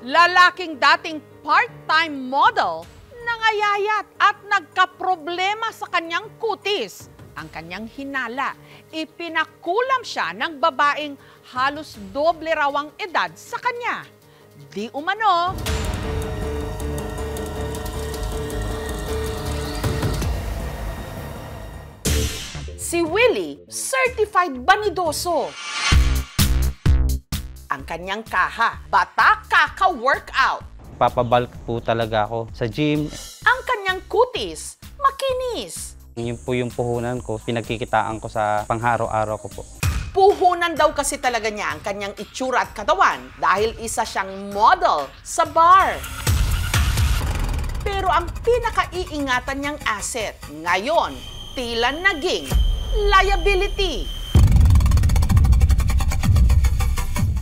Lalaking dating part-time model, nangayayat at nagkaproblema sa kanyang kutis. Ang kanyang hinala, ipinakulam siya ng babaeng halos doble raw ang edad sa kanya. Di umano, si Willie, certified banidoso. Ang kanyang kaha, bata kaka-workout. Papabalk po talaga ako sa gym. Ang kanyang kutis, makinis. Yun po yung puhunan ko, pinagkikitaan ko sa pangharaw-araw ko po. Puhunan daw kasi talaga niya ang kanyang itsura at katawan dahil isa siyang model sa bar. Pero ang pinakaiingatan niyang asset, ngayon, tila naging liability.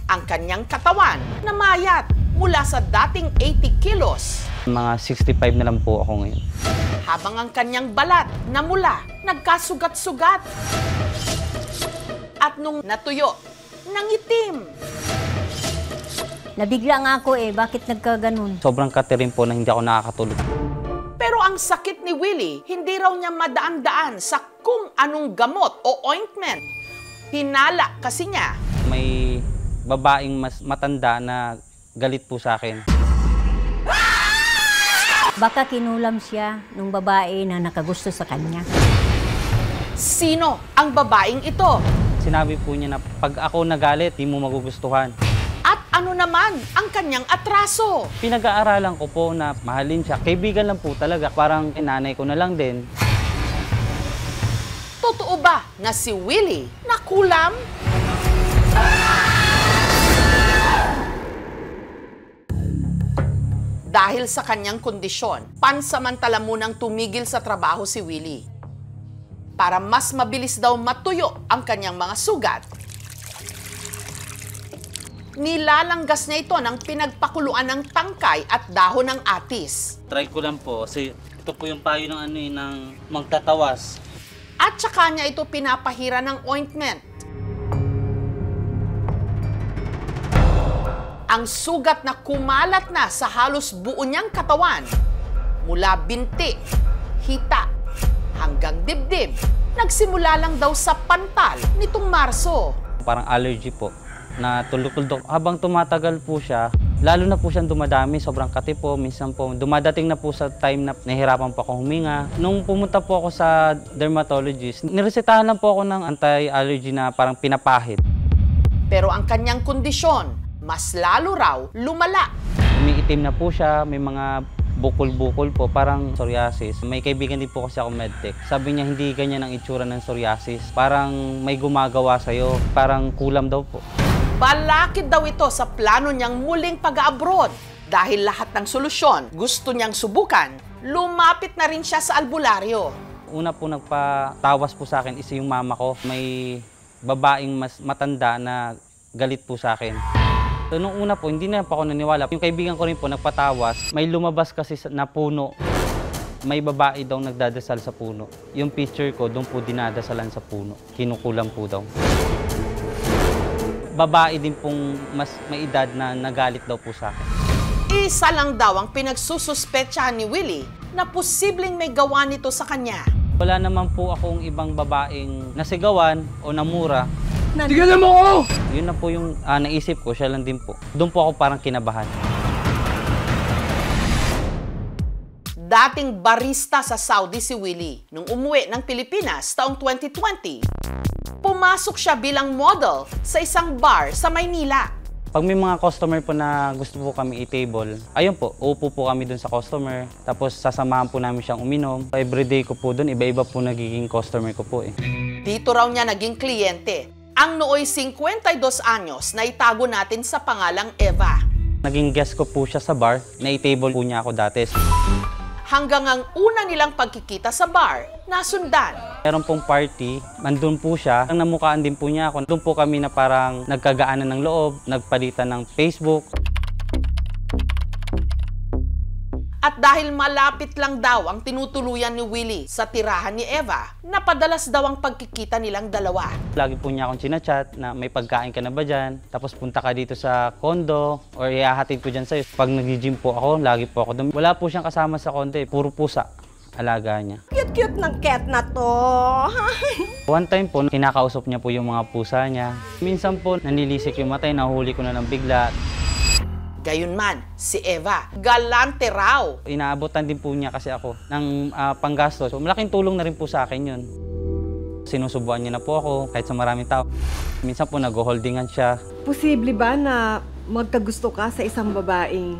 Ang kanyang katawan, namayat mula sa dating 80 kilos. Mga 65 na lang po ako ngayon. Habang ang kanyang balat namula, nagkasugat-sugat. At nung natuyo, nangitim. Nabigla nga ako bakit nagkaganon? Sobrang kate rin po na hindi ako nakakatulog. Pero ang sakit ni Willie, hindi raw niya madaan-daan sa kung anong gamot o ointment. Hinala kasi niya. May babaeng mas matanda na galit po sa akin. Baka kinulam siya ng babae na nakagusto sa kanya. Sino ang babaeng ito? Sinabi po niya na pag ako nagalit, di mo magugustuhan. At ano naman ang kanyang atraso? Pinag-aaralan ko po na mahalin siya. Kaibigan lang po talaga. Parang nanay ko na lang din. Totoo ba na si Willie nakulam? Dahil sa kanyang kondisyon, pansamantala munang tumigil sa trabaho si Willie. Para mas mabilis daw matuyo ang kanyang mga sugat. Nilalanggas niya ito ng pinagpakuluan ng tangkay at dahon ng atis. Try ko lang po kasi ito po yung payo ng ng magtatawas. At saka niya ito pinapahira ng ointment. Ang sugat na kumalat na sa halos buo niyang katawan, mula binti, hita, hanggang dibdib, nagsimula lang daw sa pantal nitong Marso. Parang allergy po, na tuldok-tuldok. Habang tumatagal po siya, lalo na po siyang dumadami, sobrang kati po. Minsan po, dumadating na po sa time na nahihirapan po akong huminga. Nung pumunta po ako sa dermatologist, niresetahan lang po ako ng anti-allergy na parang pinapahid. Pero ang kanyang kondisyon, mas lalo raw lumala. Umiitim na po siya, may mga bukol-bukol po, parang psoriasis. May kaibigan din po kasi ako medtech. Sabi niya hindi ganyan ang itsura ng psoriasis. Parang may gumagawa sa'yo, parang kulam daw po. Balakid daw ito sa plano niyang muling pag-abroad. Dahil lahat ng solusyon gusto niyang subukan, lumapit na rin siya sa albularyo. Una po nagpatawas po sa akin is yung mama ko. May babaeng mas matanda na galit po sa akin. So, nung una po, hindi na po ako naniwala. Yung kaibigan ko rin po nagpatawas. May lumabas kasi na puno. May babae daw nagdadasal sa puno. Yung picture ko, doon po dinadasalan sa puno. Kinukulam po daw. Babae din pong mas may edad na nagalit daw po sa akin. Isa lang daw ang pinagsususpetsahan ni Willie na posibleng may gawa nito sa kanya. Wala naman po akong ibang babaeng nasigawan o namura. Tigalan mo ako! Yun na po yung naisip ko, siya lang din po. Doon po ako parang kinabahan. Dating barista sa Saudi si Willie. Nung umuwi ng Pilipinas taong 2020, pumasok siya bilang model sa isang bar sa Maynila. Pag may mga customer po na gusto po kami i-table, ayun po, upo po kami dun sa customer. Tapos sasamahan po namin siyang uminom. Everyday ko po dun, iba-iba po nagiging customer ko po eh. Dito raw niya naging kliyente. Ang nooy 52 anyos na itago natin sa pangalang Eva. Naging guest ko po siya sa bar, na-table po niya ako dati. Hanggang ang una nilang pagkikita sa bar, nasundan. Meron pong party, nandun po siya. Ang namukaan din po niya ako. Doon po kami na parang nagkagaanan ng loob, nagpalitan ng Facebook. At dahil malapit lang daw ang tinutuluyan ni Willie sa tirahan ni Eva, napadalas daw ang pagkikita nilang dalawa. Lagi po niya akong chinachat na may pagkain ka na ba dyan? Tapos punta ka dito sa condo or ihahatid ko dyan sa'yo. Pag nag-gym po ako, lagi po ako doon. Wala po siyang kasama sa condo, puro pusa. Alaga niya. Cute-cute ng cat na to. One time po, kinakausap niya po yung mga pusa niya. Minsan po, nanilisik yung matay, nahuli ko na ng bigla. Gayunman, si Eva, galante raw. Inaabotan din po niya kasi ako ng panggastos. So, malaking tulong na rin po sa akin yun. Sinusubuan niya na po ako kahit sa maraming tao. Minsan po nag-holdingan siya. Posible ba na magkagusto ka sa isang babaeng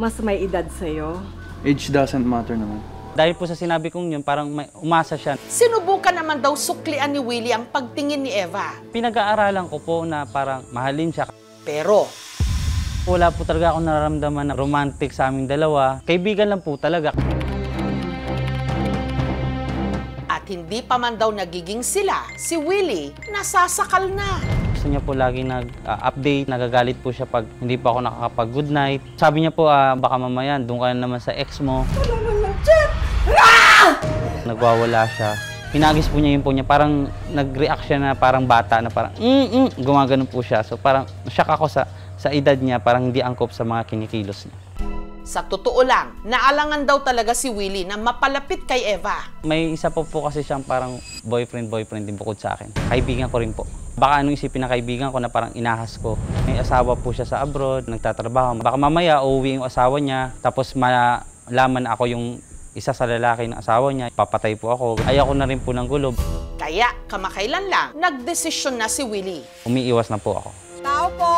mas may edad sa'yo? Age doesn't matter naman. Dahil po sa sinabi kong yun, parang may umasa siya. Sinubukan naman daw suklian ni Willie ang pagtingin ni Eva. Pinag-aaralan ko po na parang mahalin siya. Pero Wala po talaga akong nararamdaman na romantic sa aming dalawa. Kaibigan lang po talaga. at hindi pa man daw nagiging sila, si Willie nasasakal na. Gusto niya po lagi nag-update, nagagalit po siya pag hindi pa ako nakakapag-good night. Sabi niya po, baka mamaya, doon ka na naman sa ex mo. Nagwawala siya. Hinagis po niya yun po niya, parang nag-react siya na parang bata, na parang gumaganon po siya. So parang shock ako sa edad niya, parang hindi angkop sa mga kinikilos niya. Sa totoo lang, naalangan daw talaga si Willie na mapalapit kay Eva. May isa po kasi siyang parang boyfriend din bukod sa akin. Kaibigan ko rin po. Baka anong isipin na kaibigan ko na parang inahas ko. May asawa po siya sa abroad, nagtatrabaho. Baka mamaya uuwi yung asawa niya, tapos malaman ako yung isa sa lalaki ng asawa niya, papatay po ako. Ayoko na rin po ng gulo. Kaya kamakailan lang, nagdesisyon na si Willie. Umiiwas na po ako. Tao po!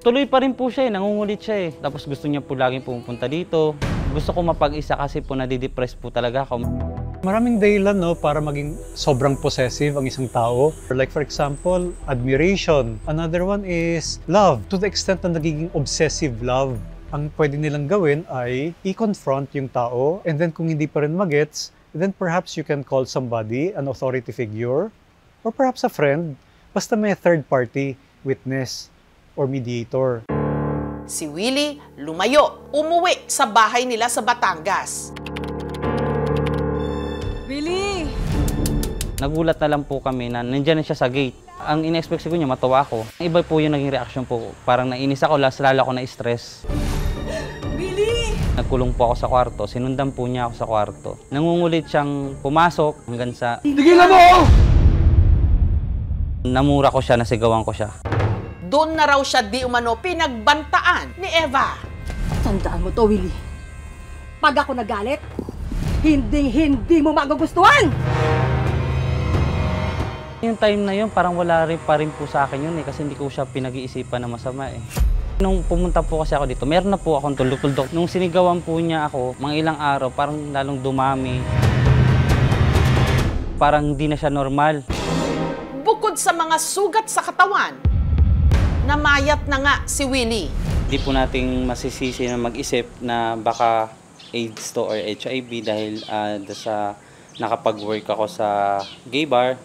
Tuloy pa rin po siya, nangungulit siya. Tapos gusto niya po laging pumunta dito. Gusto ko mapag-isa kasi po nadidepress po talaga ako. Maraming dahilan no, para maging sobrang possessive ang isang tao. Like for example, admiration. Another one is love. To the extent na nagiging obsessive love. Ang pwede nilang gawin ay i-confront yung tao, and then kung hindi pa rin magets, then perhaps you can call somebody, an authority figure, or perhaps a friend, basta may third party, witness, or mediator. Si Willie lumayo, umuwi sa bahay nila sa Batangas. Willie! Nagulat na lang po kami na nandiyan na siya sa gate. Ang ina-expect ko niya, matawa ako. Iba po yung naging reaction po. Parang nainis ako, lalo ako na-stress. Willie! Nagkulong po ako sa kwarto, sinundan po niya ako sa kwarto. Nangungulit siyang pumasok hanggang sa... Tigilan mo! Namura ko siya, nasigawan ko siya. Doon na raw siya di umano pinagbantaan ni Eva. Tandaan mo to, Willie. Pag ako nagalit, hindi mo magugustuhan! Yung time na yun, parang wala rin pa rin po sa akin yun kasi hindi ko siya pinag-iisipan na masama eh. Nung pumunta po kasi ako dito, meron na po akong tuldok-tuldok. Nung sinigawan po niya ako, mga ilang araw, parang lalong dumami. Parang hindi na siya normal. Bukod sa mga sugat sa katawan, namayat na nga si Willie. Hindi po nating masisisi na mag-isip na baka AIDS to or HIV dahil sa nakapag-work ako sa gay bar.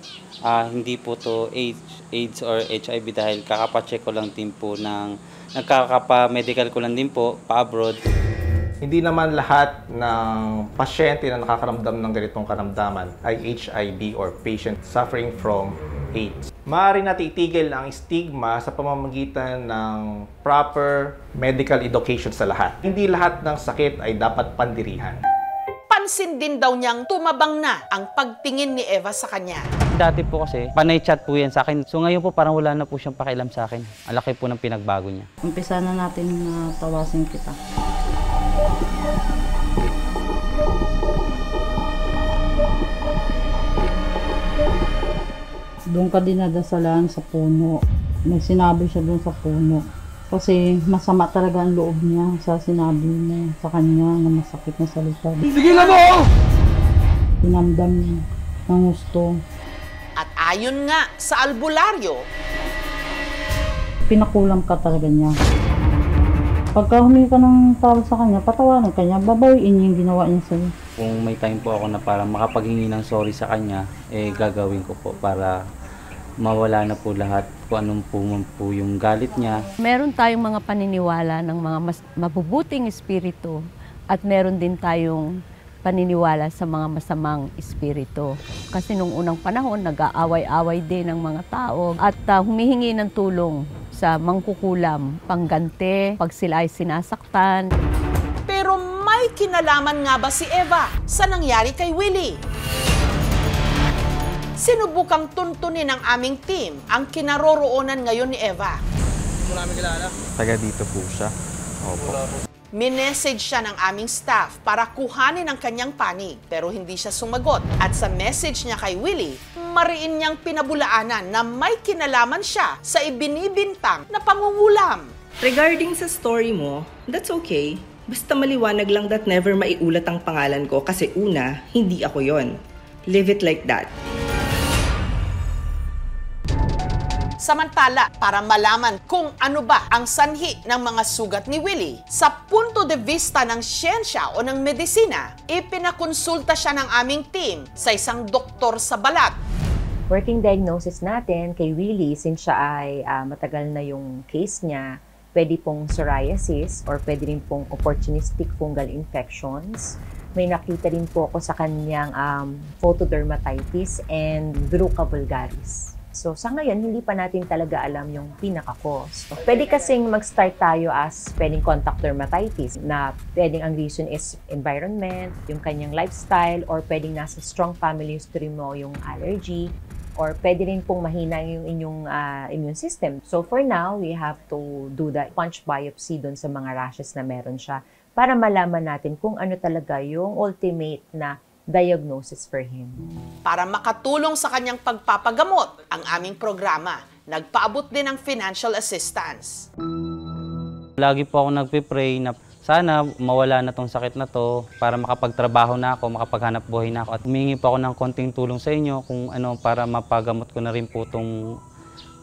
Hindi po to AIDS or HIV dahil kakapacheck ko lang din po nagkakapa-medical ko lang din po pa-abroad. Hindi naman lahat ng pasyente na nakakaramdam ng ganitong karamdaman ay HIV or patient suffering from AIDS. Maaari natitigil ang stigma sa pamamagitan ng proper medical education sa lahat. Hindi lahat ng sakit ay dapat pandirihan. Pansin din daw niyang tumabang na ang pagtingin ni Eva sa kanya. Dati po kasi, panay chat po yan sa akin. So ngayon po parang wala na po siyang pakialam sa akin. Ang laki po ng pinagbago niya. Umpisa na natin na tawasin kita. Doon ka dinadasalan sa puno. May sinabi siya doon sa puno. Kasi masama talaga ang loob niya sa sinabi niya sa kanya na masakit na salita. Tigilan mo! Dinamdam niya ng gusto. At ayon nga sa albularyo, Pinakulam ka talaga niya. Pagka humingi ka ng tawad sa kanya, patawanan ka niya, babawiin niya yung ginawa niya sa'yo. Kung may time po ako na parang makapaghingi ng sorry sa kanya, gagawin ko po para mawala na po lahat kung anong po yung galit niya. Meron tayong mga paniniwala ng mga mas mabubuting espiritu At meron din tayong paniniwala sa mga masamang espiritu. Kasi nung unang panahon, nag-aaway-away din ng mga tao at humihingi ng tulong sa mangkukulam, pangganti, pag sila ay sinasaktan. Pero may kinalaman nga ba si Eva sa nangyari kay Willie? Sinubukang tuntunin ng aming team ang kinaroroonan ngayon ni Eva. Taga dito po siya. Opo. Minessage siya ng aming staff para kuhanin ang kanyang panig pero hindi siya sumagot. At sa message niya kay Willie, mariin niyang pinabulaanan na may kinalaman siya sa ibinibintang na pangungulam. Regarding sa story mo, that's okay. Basta maliwanag lang that never maiulat ang pangalan ko kasi una, hindi ako yon. Live it like that. Samantala, para malaman kung ano ba ang sanhi ng mga sugat ni Willie, sa punto de vista ng siyensya o ng medisina, ipinakonsulta siya ng aming team sa isang doktor sa balat. Working diagnosis natin kay Willie, since siya ay matagal na yung case niya, pwede pong psoriasis or pwede rin pong opportunistic fungal infections. May nakita rin po ako sa kanyang photodermatitis and verruca vulgaris. So sa ngayon, hindi pa natin talaga alam yung pinaka-cause. Pwede kasing mag-start tayo as pwedeng contact dermatitis na pwedeng ang reason is environment, yung kanyang lifestyle, or pwedeng nasa strong family history mo yung allergy, or pwede rin pong mahina yung inyong immune system. So for now, we have to do the punch biopsy dun sa mga rashes na meron siya para malaman natin kung ano talaga yung ultimate na diagnosis for him. Para makatulong sa kanyang pagpapagamot, ang aming programa, nagpaabot din ng financial assistance. Lagi po ako nagpipray na sana mawala na tong sakit na to para makapagtrabaho na ako, makapaghanap buhay na ako. At humingi po ako ng konting tulong sa inyo kung ano para mapagamot ko na rin po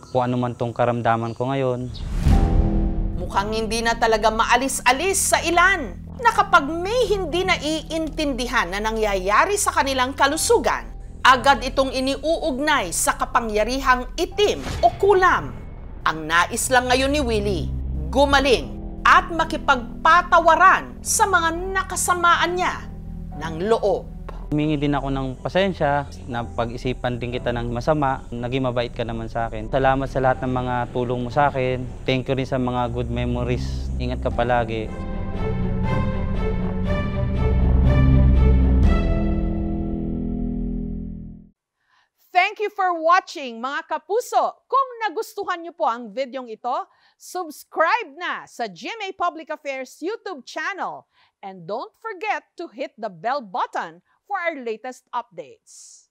kung ano man tong karamdaman ko ngayon. Mukhang hindi na talaga maalis-alis sa ilan na kapag may hindi naiintindihan na nangyayari sa kanilang kalusugan, agad itong iniuugnay sa kapangyarihang itim o kulam. Ang nais lang ngayon ni Willie, gumaling at makipagpatawaran sa mga nakasamaan niya ng loob. Humingi din ako ng pasensya na pag-isipan din kita ng masama. Naging mabait ka naman sa akin. Salamat sa lahat ng mga tulong mo sa akin. Thank you rin sa mga good memories. Ingat ka palagi. Thank you for watching, mga kapuso. Kung nagustuhan niyo po ang videong ito, subscribe na sa GMA Public Affairs YouTube channel. And don't forget to hit the bell button for our latest updates.